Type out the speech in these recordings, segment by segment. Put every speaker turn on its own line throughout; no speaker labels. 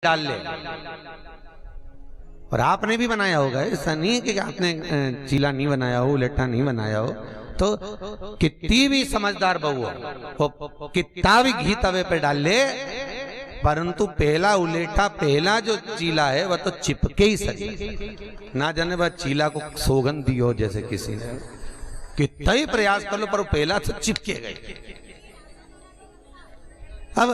डाल ले। और आपने भी बनाया होगा, ऐसा नहीं है कि आपने चीला नहीं बनाया हो, उलेटा नहीं बनाया हो। तो कितनी भी समझदार बहू हो, कितना भी घी तवे पे डाल ले, परंतु पहला उलेटा, पहला जो चीला है वह तो चिपके ही सके। ना जाने वह चीला को सौगंध दी हो जैसे किसी ने, कितना ही प्रयास कर लो पर पहला तो चिपके गए। अब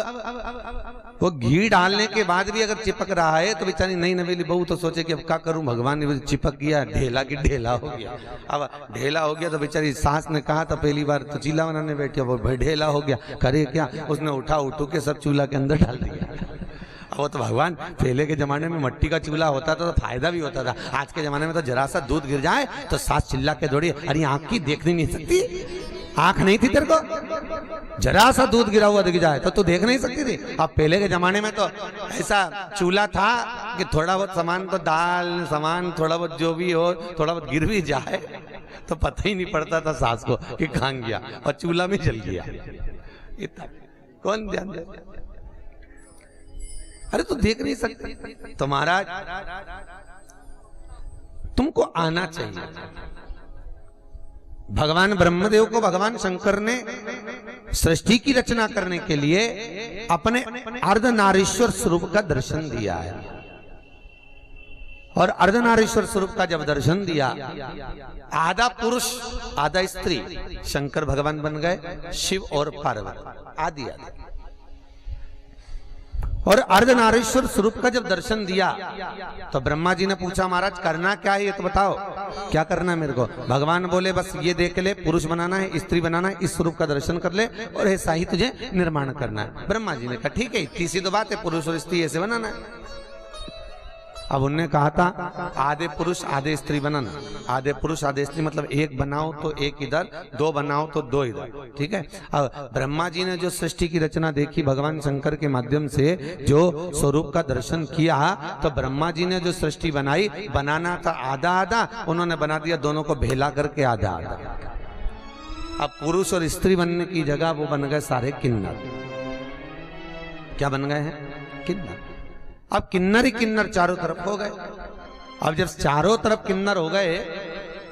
वो घी डालने के बाद भी अगर चिपक रहा है तो बेचारी नई नवेली बहू तो सोचे कि अब क्या करूं, भगवान ने चिपक गया, ढेला की ढेला हो गया। अब ढेला हो गया तो बेचारी सास ने कहा था पहली बार तो चीला बनाने बैठी, वो भाई ढेला हो गया, करे क्या, उसने उठू के सब चूल्हा के अंदर डाल दिया। वो तो भगवान, पहले के जमाने में मट्टी का चूल्हा होता था तो फायदा भी होता था। आज के जमाने में तो जरा सा दूध गिर जाए तो सास चिल्ला के दौड़ी, अरे आंख की देखनी नहीं सकती, आंख नहीं थी तेरे को, जरा सा दूध गिरा हुआ दिख जाए तो तू देख नहीं सकती थी। अब पहले के जमाने में तो ऐसा चूल्हा था कि थोड़ा बहुत सामान तो दाल सामान थोड़ा बहुत जो भी हो, थोड़ा बहुत गिर भी जाए तो पता ही नहीं पड़ता था सास को कि कहां गया, और चूल्हा में जल गया। इतना कौन ध्यान दे? अरे तू देख नहीं सकती तो महाराज तुमको आना चाहिए। भगवान ब्रह्मदेव को भगवान शंकर ने सृष्टि की रचना करने के लिए अपने अर्धनारीश्वर स्वरूप का दर्शन दिया है। और अर्धनारीश्वर स्वरूप का जब दर्शन दिया, आधा पुरुष आधा स्त्री शंकर भगवान बन गए, शिव और पार्वती आदि आदि। और अर्धनारीश्वर स्वरूप का जब दर्शन दिया तो ब्रह्मा जी ने पूछा, महाराज करना क्या है ये तो बताओ, क्या करना है मेरे को? भगवान बोले बस ये देख ले, पुरुष बनाना है, स्त्री बनाना है, इस स्वरूप का दर्शन कर ले और ऐसा ही तुझे निर्माण करना है। ब्रह्मा जी ने कहा ठीक है, इतनी सी तो बात है, पुरुष और स्त्री ऐसे बनाना है। अब उनने कहा था आधे पुरुष आधे स्त्री बनाना, आधे पुरुष आधे स्त्री मतलब एक बनाओ तो एक इधर, दो बनाओ तो दो इधर, ठीक है। अब ब्रह्मा जी ने जो सृष्टि की रचना देखी, भगवान शंकर के माध्यम से जो स्वरूप का दर्शन किया, तो ब्रह्मा जी ने जो सृष्टि बनाई, बनाना था आधा आधा, उन्होंने बना दिया दोनों को भेला करके आधा आधा। अब पुरुष और स्त्री बनने की जगह वो बन गए सारे किन्नर। क्या बन गए हैं? किन्नर। अब किन्नर ही किन्नर चारों तरफ हो गए। अब जब चारों तरफ किन्नर हो गए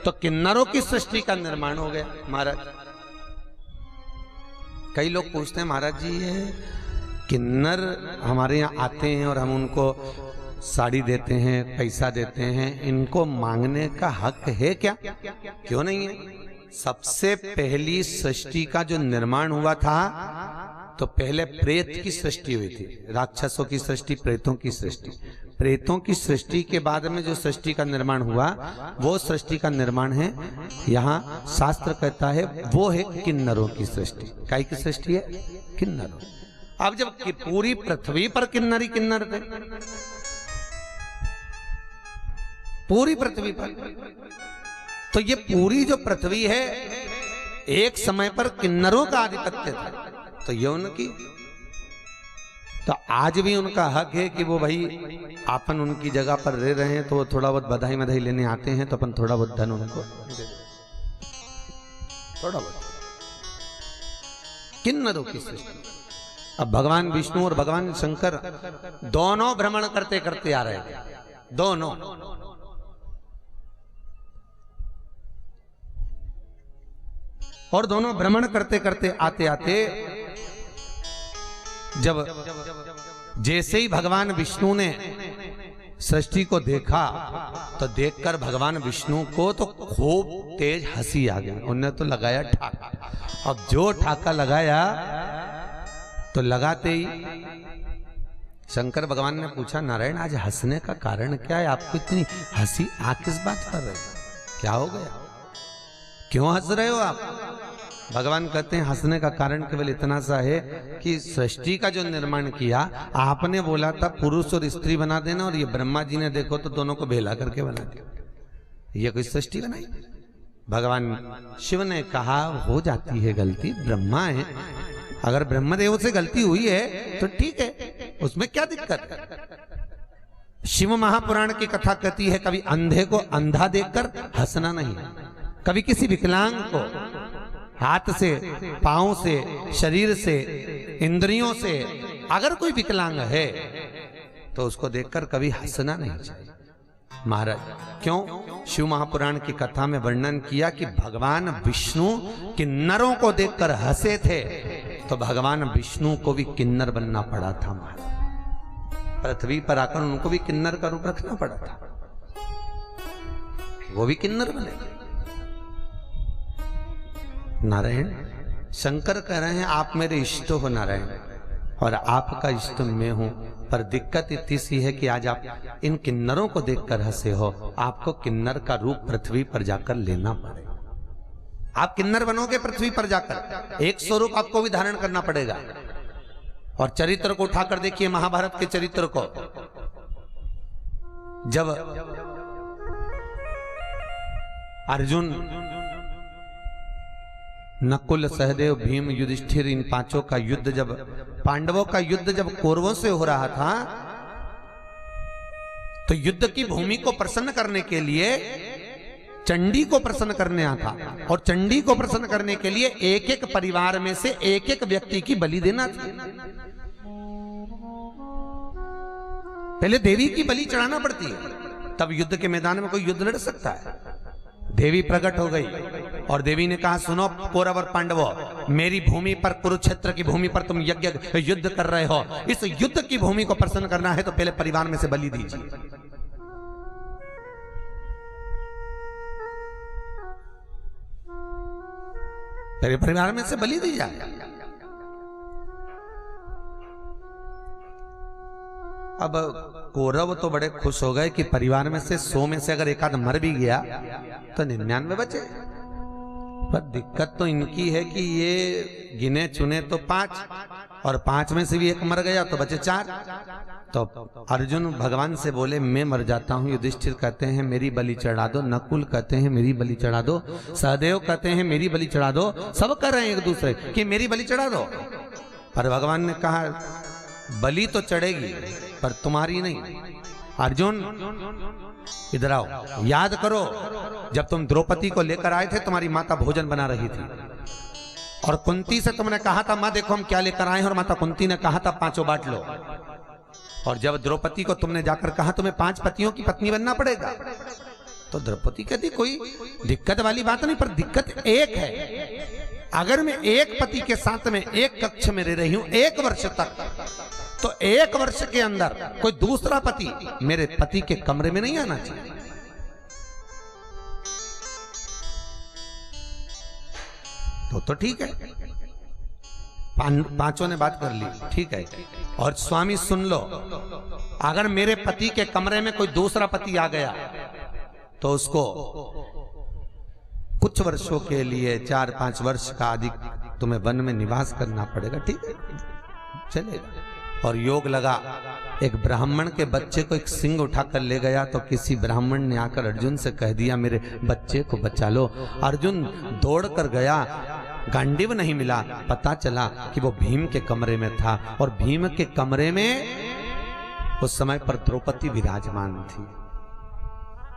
तो किन्नरों की सृष्टि का निर्माण हो गया। महाराज कई लोग पूछते हैं, महाराज जी ये किन्नर हमारे यहाँ आते हैं और हम उनको साड़ी देते हैं, पैसा देते हैं, इनको मांगने का हक है क्या? क्यों नहीं है? सबसे पहली सृष्टि का जो निर्माण हुआ था तो पहले प्रेत की सृष्टि हुई थी, राक्षसों की सृष्टि, प्रेतों की सृष्टि। प्रेतों की सृष्टि के बाद में जो सृष्टि का निर्माण हुआ वो सृष्टि का निर्माण है, यहाँ शास्त्र कहता है वो है किन्नरों की सृष्टि। काई की सृष्टि है? किन्नरों। अब जब पूरी पृथ्वी पर किन्नर ही किन्नर थे, पूरी पृथ्वी पर, तो ये पूरी जो पृथ्वी है एक समय पर किन्नरों का आधिपत्य था, तो ये उनकी, तो आज भी उनका हक है कि वो भाई अपन उनकी जगह पर रह रहे हैं तो वो थोड़ा बहुत बधाई बधाई लेने आते हैं तो अपन थोड़ा बहुत धन उनको, थोड़ा बहुत। किन्नरों की सृष्टि। अब भगवान विष्णु और भगवान शंकर दोनों भ्रमण करते करते आ रहे थे, दोनों। और दोनों भ्रमण करते करते आते आते जब जैसे ही भगवान विष्णु ने सृष्टि को देखा तो देखकर भगवान विष्णु को तो खूब तेज हंसी आ गई। उन्होंने तो लगाया ठाका। अब जो ठाका लगाया तो लगाते ही शंकर भगवान ने पूछा, नारायण आज हंसने का कारण क्या है? आपको इतनी हंसी आ किस बात कर रहे? क्या हो गया? क्यों हंस रहे हो आप? भगवान कहते हैं हंसने का कारण केवल इतना सा है कि सृष्टि का जो निर्माण किया, आपने बोला था पुरुष और स्त्री बना देना, और ये ब्रह्मा जी ने देखो तो दोनों को भेला करके बना दिया। ये कोई सृष्टि बनाई? भगवान शिव ने कहा हो जाती है गलती, ब्रह्मा है, अगर ब्रह्मदेव से गलती हुई है तो ठीक है, उसमें क्या दिक्कत? शिव महापुराण की कथा कहती है कभी अंधे को अंधा देखकर हंसना नहीं, कभी किसी विकलांग को हाथ से, पांव से, शरीर से, इंद्रियों से अगर कोई विकलांग है तो उसको देखकर कभी हंसना नहीं चाहिए। महाराज क्यों? शिव महापुराण की कथा में वर्णन किया कि भगवान विष्णु किन्नरों को देखकर हंसे थे, तो भगवान विष्णु को भी किन्नर बनना पड़ा था। महाराज पृथ्वी पर आकर उनको भी किन्नर का रूप रखना पड़ा था, वो भी किन्नर बने। नारायण शंकर कह रहे हैं आप मेरे इष्ट हो नारायण, और आपका इष्ट मैं हूं, पर दिक्कत इतनी सी है कि आज आप इन किन्नरों को देखकर हंसे हो, आपको किन्नर का रूप पृथ्वी पर जाकर लेना पड़ेगा। आप किन्नर बनोगे पृथ्वी पर जाकर, एक स्वरूप आपको भी धारण करना पड़ेगा। और चरित्र को उठाकर देखिए, महाभारत के चरित्र को, जब अर्जुन, नकुल, सहदेव, भीम, युधिष्ठिर, इन पांचों का युद्ध, जब पांडवों का युद्ध जब कौरवों से हो रहा था, तो युद्ध की भूमि को प्रसन्न करने के लिए चंडी को प्रसन्न करने आता, और चंडी को प्रसन्न करने के लिए एक एक परिवार में से एक एक व्यक्ति की बलि देना था। पहले देवी की बलि चढ़ाना पड़ती है, तब युद्ध के मैदान में कोई युद्ध लड़ सकता है। देवी प्रकट हो गई और देवी ने कहा, सुनो कौरव और पांडवों, मेरी भूमि पर, कुरुक्षेत्र की भूमि पर तुम यज्ञ युद्ध कर रहे हो, इस युद्ध की भूमि को प्रसन्न करना है तो पहले परिवार में से बलि दीजिए। पहले परिवार में से बलि दी जाए। अब कौरव तो बड़े खुश हो गए कि परिवार में से 100 में से अगर एक आध मर भी गया तो 99 बचे। पर दिक्कत तो इनकी है कि ये गिने चुने तो 5, और 5 में से भी एक मर गया तो बचे 4। तो अर्जुन भगवान से बोले, मैं मर जाता हूं। युधिष्ठिर कहते हैं मेरी बलि चढ़ा दो, नकुल कहते हैं मेरी बलि चढ़ा दो, सहदेव कहते हैं मेरी बलि चढ़ा दो, सब कह रहे हैं एक दूसरे कि मेरी बलि चढ़ा दो। पर भगवान ने कहा बलि तो चढ़ेगी पर तुम्हारी नहीं। अर्जुन इधर आओ, याद करो जब तुम द्रौपदी को लेकर आए थे, तुम्हारी माता भोजन बना रही थी, और कुंती से तुमने कहा था मां देखो हम क्या लेकर आए हैं, और माता कुंती ने कहा था 5 बांट लो। और जब द्रौपदी को तुमने जाकर कहा तुम्हें 5 पतियों की पत्नी बनना पड़ेगा, तो द्रौपदी कहती कोई दिक्कत वाली बात नहीं, पर दिक्कत एक है, अगर मैं एक पति के साथ में एक कक्ष में रह रही हूं 1 वर्ष तक, तो 1 वर्ष के अंदर कोई दूसरा पति मेरे पति के कमरे में नहीं आना चाहिए। तो ठीक है, पांचों ने बात कर ली, ठीक है। और स्वामी सुन लो, अगर मेरे पति के कमरे में कोई दूसरा पति आ गया तो उसको कुछ वर्षों के लिए 4-5 वर्ष का अधिक तुम्हें वन में निवास करना पड़ेगा, ठीक है, चलेगा। और योग लगा, एक ब्राह्मण के बच्चे को एक सिंह उठाकर ले गया, तो किसी ब्राह्मण ने आकर अर्जुन से कह दिया मेरे बच्चे को बचा लो। अर्जुन दौड़ कर गया, गांडीव नहीं मिला, पता चला कि वो भीम के कमरे में था, और भीम के कमरे में उस समय पर द्रौपदी विराजमान थी।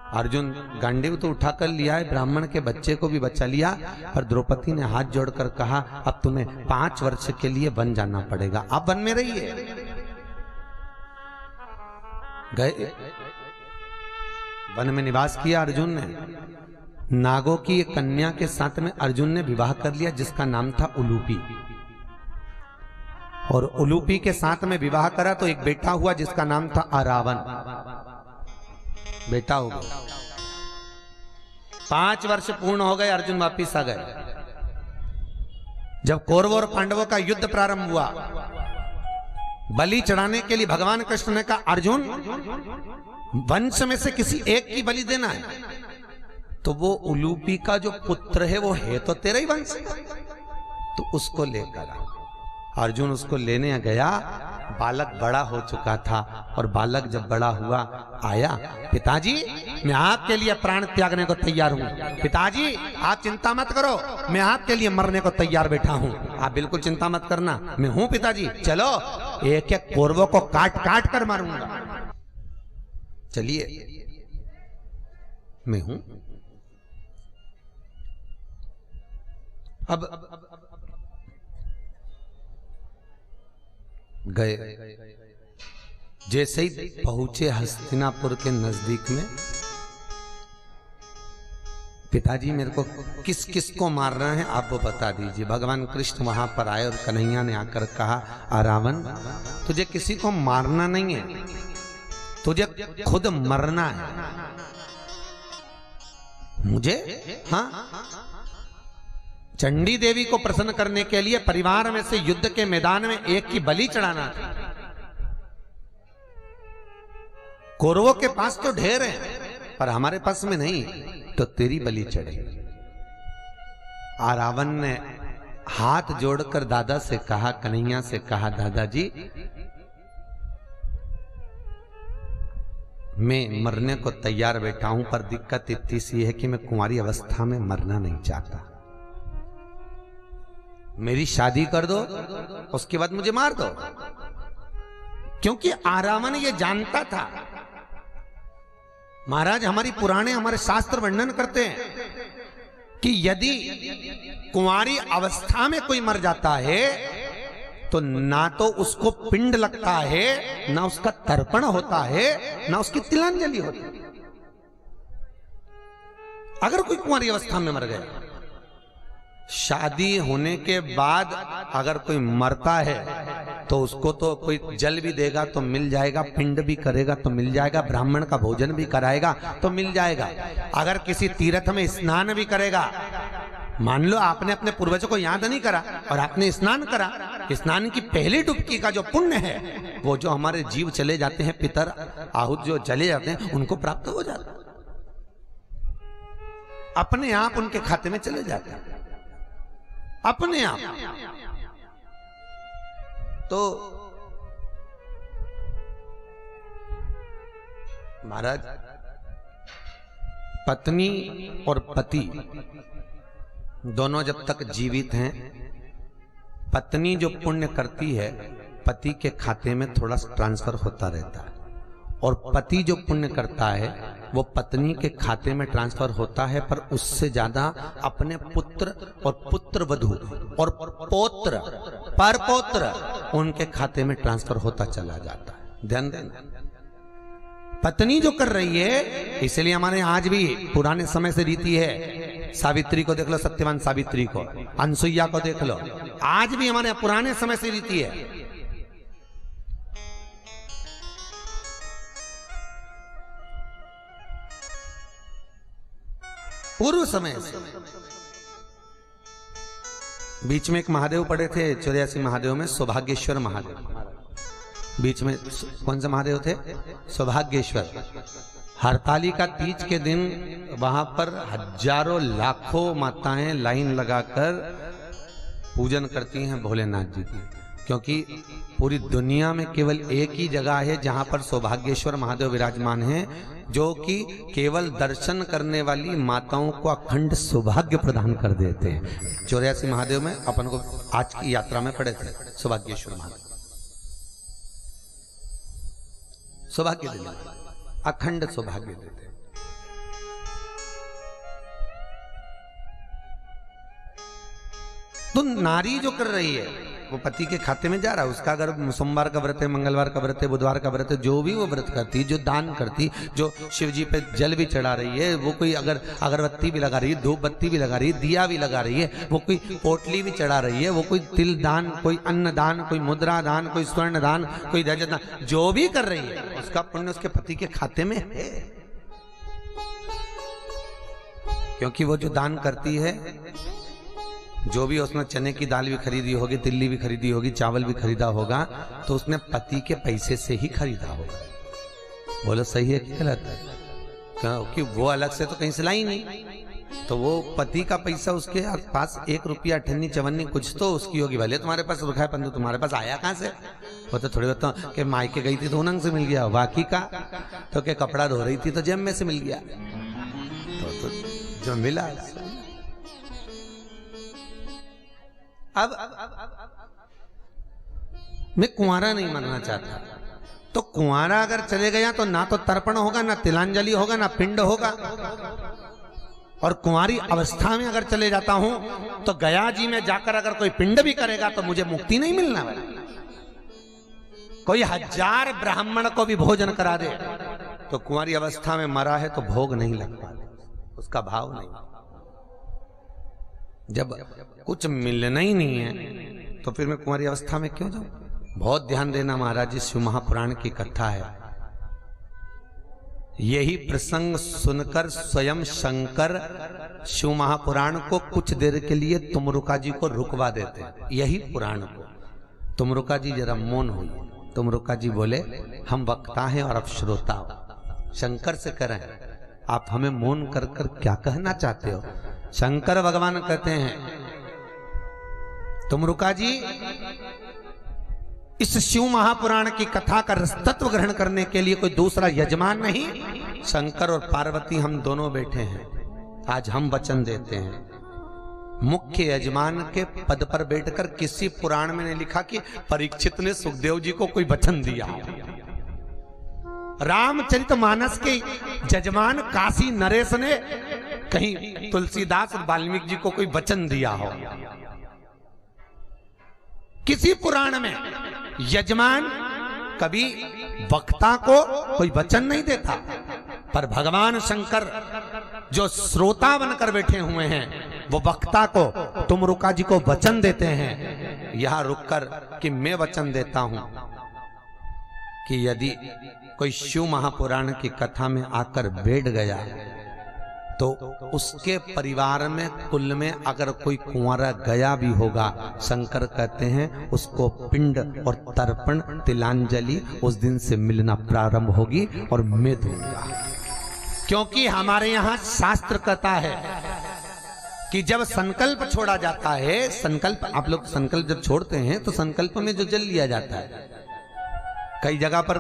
अर्जुन गांडीव तो उठाकर लिया है, ब्राह्मण के बच्चे को भी बचा लिया, पर द्रौपदी ने हाथ जोड़कर कहा अब तुम्हें 5 वर्ष के लिए वन जाना पड़ेगा, आप वन में रहिए। गए, वन में निवास किया अर्जुन ने। नागों की एक कन्या के साथ में अर्जुन ने विवाह कर लिया जिसका नाम था उलूपी, और उलूपी के साथ में विवाह करा तो एक बेटा हुआ जिसका नाम था अरावन, बेटा हो गया। 5 वर्ष पूर्ण हो गए, अर्जुन वापिस आ गए। जब कौरवों और पांडवों का युद्ध प्रारंभ हुआ, बलि चढ़ाने के लिए भगवान कृष्ण ने कहा अर्जुन वंश में से किसी एक की बलि देना है, तो वो उलूपी का जो पुत्र है वो है तो तेरा ही वंश, तो उसको लेकर आ। अर्जुन उसको लेने गया, बालक बड़ा हो चुका था, और बालक जब बड़ा हुआ आया, पिताजी मैं आपके लिए प्राण त्यागने को तैयार हूं, पिताजी आप चिंता मत करो, मैं आपके लिए मरने को तैयार बैठा हूं, आप बिल्कुल चिंता मत करना, मैं हूं पिताजी, चलो एक एक कौरवों को काट काट कर मारूंगा, चलिए मैं हूं। अब गए, जैसे ही पहुंचे हस्तिनापुर के नजदीक में, पिताजी मेरे को किस किस को मार रहे हैं आप वो बता दीजिए। भगवान कृष्ण वहां पर आए और कन्हैया ने आकर कहा, रावण तुझे किसी को मारना नहीं है, तुझे खुद मरना है। मुझे? हाँ, चंडी देवी को प्रसन्न करने के लिए परिवार में से युद्ध के मैदान में एक की बलि चढ़ाना था। कौरवों के पास तो ढेर है पर हमारे पास में नहीं, तो तेरी बलि चढ़ेगी। रावण ने हाथ जोड़कर दादा से कहा, कन्हैया से कहा, दादाजी मैं मरने को तैयार बैठा हूं, पर दिक्कत इतनी सी है कि मैं कुंवारी अवस्था में मरना नहीं चाहता। मेरी शादी कर दो, उसके बाद मुझे मार दो। क्योंकि रावण ये जानता था, महाराज हमारी पुराने हमारे शास्त्र वर्णन करते हैं कि यदि कुंवारी अवस्था में कोई मर जाता है तो ना तो उसको पिंड लगता है, ना उसका तर्पण होता है, ना उसकी तिलांजलि होती है। अगर कोई कुंवारी अवस्था में मर गया, शादी होने के बाद अगर कोई मरता है तो उसको तो कोई जल भी देगा तो मिल जाएगा, पिंड भी करेगा तो मिल जाएगा, ब्राह्मण का भोजन भी कराएगा तो मिल जाएगा। अगर किसी तीर्थ में स्नान भी करेगा, मान लो आपने अपने पूर्वजों को याद नहीं करा और आपने स्नान करा, स्नान की पहली डुबकी का जो पुण्य है वो जो हमारे जीव चले जाते हैं, पितर आहूत जो चले जाते हैं, उनको प्राप्त हो जाता है, अपने आप उनके खाते में चले जाते हैं अपने आप। तो महाराज पत्नी और पति दोनों जब तक जीवित हैं, पत्नी जो पुण्य करती है पति के खाते में थोड़ा ट्रांसफर होता रहता है, और पति जो पुण्य करता है वो पत्नी के खाते में ट्रांसफर होता है, पर उससे ज्यादा अपने पुत्र और पुत्र वधू और पौत्र परपौत्र उनके खाते में ट्रांसफर होता चला जाता है। ध्यान देना, पत्नी जो कर रही है, इसलिए हमारे आज भी पुराने समय से रीति है, सावित्री को देख लो, सत्यवान सावित्री को, अनसुईया को देख लो, आज भी हमारे पुराने समय से रीति है। पूर्व समय से बीच में एक महादेव पड़े थे 84 महादेव में, सौभाग्येश्वर महादेव। बीच में कौन से महादेव थे? सौभाग्येश्वर। हरतालिका तीज के दिन वहां पर हजारों लाखों माताएं लाइन लगाकर पूजन करती हैं भोलेनाथ जी की, क्योंकि पूरी दुनिया में केवल एक ही जगह है जहां पर सौभाग्येश्वर महादेव विराजमान हैं, जो कि केवल दर्शन करने वाली माताओं को अखंड सौभाग्य प्रदान कर देते हैं। 84 महादेव में अपन को आज की यात्रा में पड़े थे सौभाग्येश्वर महादेव, सौभाग्य देते, अखंड सौभाग्य देते। तो नारी जो कर रही है वो पति के खाते में जा रहा है, उसका अगर सोमवार का व्रत है, मंगलवार का व्रत है, बुधवार का व्रत है, जो भी वो व्रत करती, जो दान करती, जो शिव जी पे जल भी चढ़ा रही है, वो कोई अगर अगरबत्ती भी लगा रही है, धूप बत्ती भी लगा रही है, दिया भी लगा रही है, वो कोई पोटली भी चढ़ा रही है, वो कोई तिल दान, कोई अन्न दान, कोई मुद्रा दान, कोई स्वर्ण दान, कोई रजत दान, जो भी कर रही है उसका पुण्य उसके पति के खाते में है। क्योंकि वो जो दान करती है, जो भी उसने चने की दाल भी खरीदी होगी, तिल्ली भी खरीदी होगी, चावल भी खरीदा होगा, तो उसने पति के पैसे से ही खरीदा होगा। बोलो सही है कि गलत है? क्योंकि वो अलग से तो कहीं से लाई नहीं, तो वो पति का पैसा उसके पास 1 रुपया 58 54 कुछ तो उसकी होगी। भले तुम्हारे पास रुखा है पंतु तुम्हारे पास आया कहां से? वो तो थोड़ी बहुत कि मायके गई थी तो उनंग से मिल गया, बाकी का तो क्या कपड़ा धो रही थी तो जेब में से मिल गया, तो जो मिला। अब मैं कुंवारा नहीं मरना चाहता, तो कुंवारा अगर चले गया तो ना तो तर्पण होगा, ना तिलांजलि होगा, ना पिंड होगा। और कुंवारी अवस्था में अगर चले जाता हूं तो गया जी में जाकर अगर कोई पिंड भी करेगा तो मुझे मुक्ति नहीं मिलना वाला। कोई 1000 ब्राह्मण को भी भोजन करा दे तो कुंवारी अवस्था में मरा है तो भोग नहीं लगता, उसका भाव नहीं। जब कुछ मिलना ही नहीं है तो फिर मैं कुंवारी अवस्था में क्यों जाऊं? बहुत ध्यान देना महाराज जी, शिव महापुराण की कथा है। यही प्रसंग सुनकर स्वयं शंकर शिव महापुराण को कुछ देर के लिए तुमरुका जी को रुकवा देते हैं। यही पुराण को तुमरुका जी जरा मौन हुई। तुमरुका जी बोले, हम वक्ता हैं और आप श्रोता हो। शंकर से करें, आप हमें मौन कर कर क्या कहना चाहते हो? शंकर भगवान कहते हैं, तुमरुका जी, इस शिव महापुराण की कथा का रसतत्व ग्रहण करने के लिए कोई दूसरा यजमान नहीं, शंकर और पार्वती हम दोनों बैठे हैं। आज हम वचन देते हैं। मुख्य यजमान के पद पर बैठकर किसी पुराण में नहीं लिखा कि परीक्षित ने सुखदेव जी को कोई वचन दिया। रामचरितमानस के जजमान काशी नरेश ने कहीं तुलसीदास और वाल्मीकि जी को कोई वचन दिया हो? किसी पुराण में यजमान कभी वक्ता को कोई वचन नहीं देता, पर भगवान शंकर जो श्रोता बनकर बैठे हुए हैं वो वक्ता को, तुमरुका जी को वचन देते हैं यहां रुककर कि मैं वचन देता हूं कि यदि कोई शिव महापुराण की कथा में आकर बैठ गया तो उसके परिवार में कुल में अगर कोई कुंवारा गया भी होगा, शंकर कहते हैं उसको पिंड और तर्पण तिलांजलि उस दिन से मिलना प्रारंभ होगी और मैं दूंगा। क्योंकि हमारे यहाँ शास्त्र कहता है कि जब संकल्प छोड़ा जाता है, संकल्प, आप लोग संकल्प जब छोड़ते हैं तो संकल्प में जो जल लिया जाता है, कई जगह पर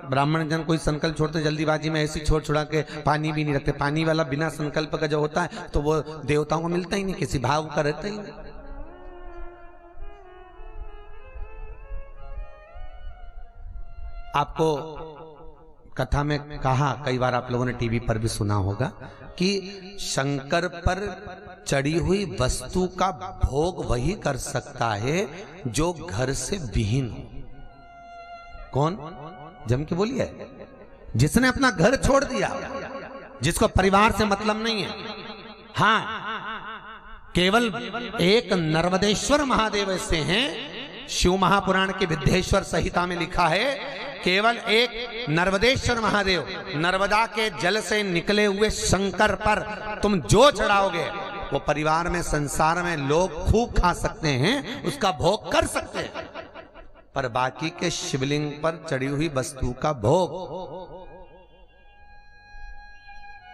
ब्राह्मण जन कोई संकल्प छोड़ते जल्दीबाजी में ऐसी छोड़ छुड़ा के पानी भी नहीं रखते। पानी वाला बिना संकल्प का जो होता है तो वो देवताओं को मिलता ही नहीं, किसी भाव का रहता ही नहीं। आपको कथा में कहा, कई बार आप लोगों ने टीवी पर भी सुना होगा कि शंकर पर चढ़ी हुई वस्तु का भोग वही कर सकता है जो घर से विहीन हो। कौन? जम के बोलिए। जिसने अपना घर छोड़ दिया, जिसको परिवार से मतलब नहीं है। हाँ, केवल एक नर्मदेश्वर महादेव ऐसे हैं, शिव महापुराण के विद्येश्वर संहिता में लिखा है, केवल एक नर्मदेश्वर महादेव, नर्मदा के जल से निकले हुए शंकर पर तुम जो चढ़ाओगे वो परिवार में, संसार में लोग खूब खा सकते हैं, उसका भोग कर सकते हैं, पर बाकी के शिवलिंग पर चढ़ी हुई वस्तु का भोग।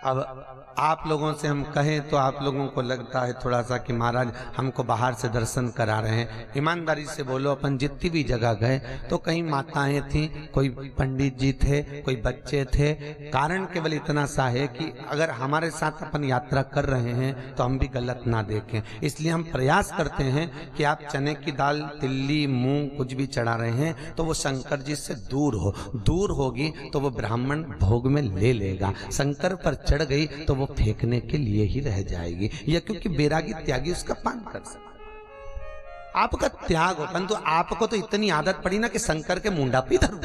अब आप लोगों से हम कहें तो आप लोगों को लगता है थोड़ा सा कि महाराज हमको बाहर से दर्शन करा रहे हैं। ईमानदारी से बोलो, अपन जितनी भी जगह गए तो कहीं माताएं थी, कोई पंडित जी थे, कोई बच्चे थे। कारण केवल इतना सा है कि अगर हमारे साथ अपन यात्रा कर रहे हैं तो हम भी गलत ना देखें। इसलिए हम प्रयास करते हैं कि आप चने की दाल, तिल्ली, मूंग कुछ भी चढ़ा रहे हैं तो वो शंकर जी से दूर हो। दूर होगी तो वो ब्राह्मण भोग में ले लेगा। शंकर पर चढ़ गई तो वो फेंकने के लिए ही रह जाएगी, या क्योंकि बैरागी त्यागी उसका पान कर सकता। आपका त्याग हो, परंतु आपको तो इतनी आदत पड़ी ना कि शंकर के मुंडा पे धरूं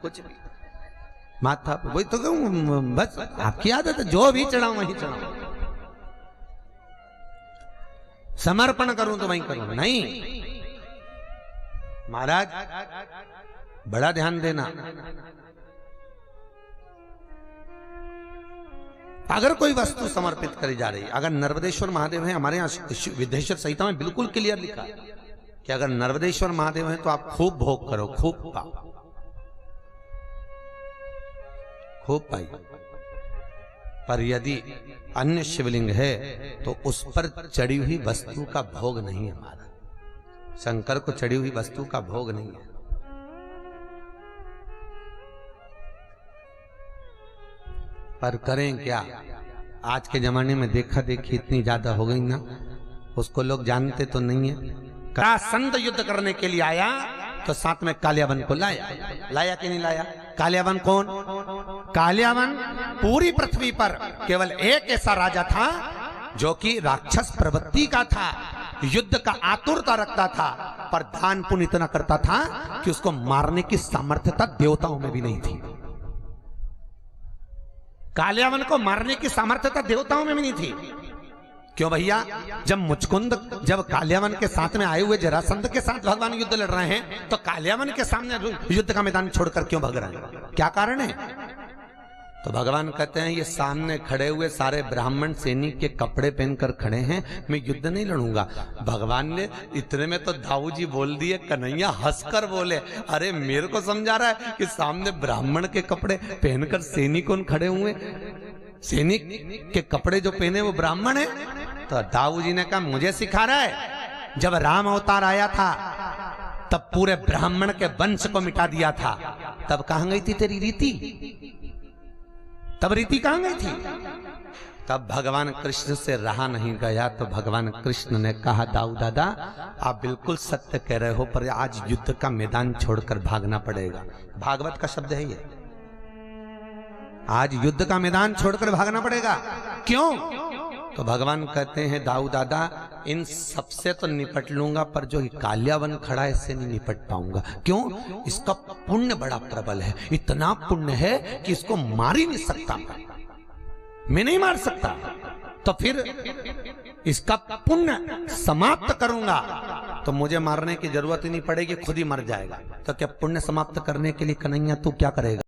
कुछ भी माथा, वही तो कहूं, बस आपकी आदत है, जो भी चढ़ाऊं वही चढ़ाऊं, समर्पण करूं तो वही करूं। नहीं महाराज, बड़ा ध्यान देना। अगर कोई वस्तु समर्पित करी जा रही, अगर नर्मदेश्वर महादेव है, हमारे यहाँ विद्येश्वर संहिता में बिल्कुल क्लियर लिखा है कि अगर नर्मदेश्वर महादेव है तो आप खूब भोग करो, खूब पाओ, खूब पाई। पर यदि अन्य शिवलिंग है तो उस पर चढ़ी हुई वस्तु का भोग नहीं है। हमारा शंकर को चढ़ी हुई वस्तु का भोग नहीं है। पर करें क्या, आज के जमाने में देखा देखी इतनी ज्यादा हो गई ना, उसको लोग जानते तो नहीं है। संत युद्ध करने के लिए आया तो साथ में कालियावन को लाया, लाया कि नहीं लाया? कालियावन कौन? कालियावन पूरी पृथ्वी पर केवल एक ऐसा राजा था जो कि राक्षस प्रवृत्ति का था। युद्ध का आतुरता रखता था, पर दान पुण्य इतना करता था कि उसको मारने की सामर्थ्यता देवताओं में भी नहीं थी। कालियावन को मारने की सामर्थ्यता देवताओं में भी नहीं थी। क्यों भैया? जब मुचकुंद जब कालियावन के साथ में आए हुए जरासंध के साथ भगवान युद्ध लड़ रहे हैं, तो कालियावन के सामने युद्ध का मैदान छोड़कर क्यों भग रहे हैं? क्या कारण है? तो भगवान कहते हैं ये सामने खड़े हुए सारे ब्राह्मण सैनिक के कपड़े पहनकर खड़े हैं, मैं युद्ध नहीं लड़ूंगा। भगवान ने इतने में तो दाऊ जी बोल दिए, कन्हैया हंसकर बोले, अरे मेरे को समझा रहा है कि सामने ब्राह्मण के कपड़े पहनकर सैनिक कौन खड़े हुए? सैनिक के कपड़े जो पहने वो ब्राह्मण है। तो दाऊ जी ने कहा मुझे सिखा रहा है? जब राम अवतार आया था तब पूरे ब्राह्मण के वंश को मिटा दिया था, तब कहां गई थी तेरी रीति? तब रीति कहां गई थी? तब भगवान कृष्ण से रहा नहीं गया, तो भगवान कृष्ण ने कहा दाऊ दादा आप बिल्कुल सत्य कह रहे हो, पर आज युद्ध का मैदान छोड़कर भागना पड़ेगा। भागवत का शब्द है ये, आज युद्ध का मैदान छोड़कर भागना पड़ेगा। क्यों? तो भगवान कहते हैं दाऊ दादा इन सबसे तो निपट लूंगा, पर जो कालियावन खड़ा है इससे नहीं निपट पाऊंगा। क्यों? इसका पुण्य बड़ा प्रबल है, इतना पुण्य है कि इसको मार ही नहीं सकता, मैं नहीं मार सकता। तो फिर इसका पुण्य समाप्त करूंगा तो मुझे मारने की जरूरत ही नहीं पड़ेगी, खुद ही मर जाएगा। तो क्या पुण्य समाप्त करने के लिए कन्हैया तू क्या करेगा?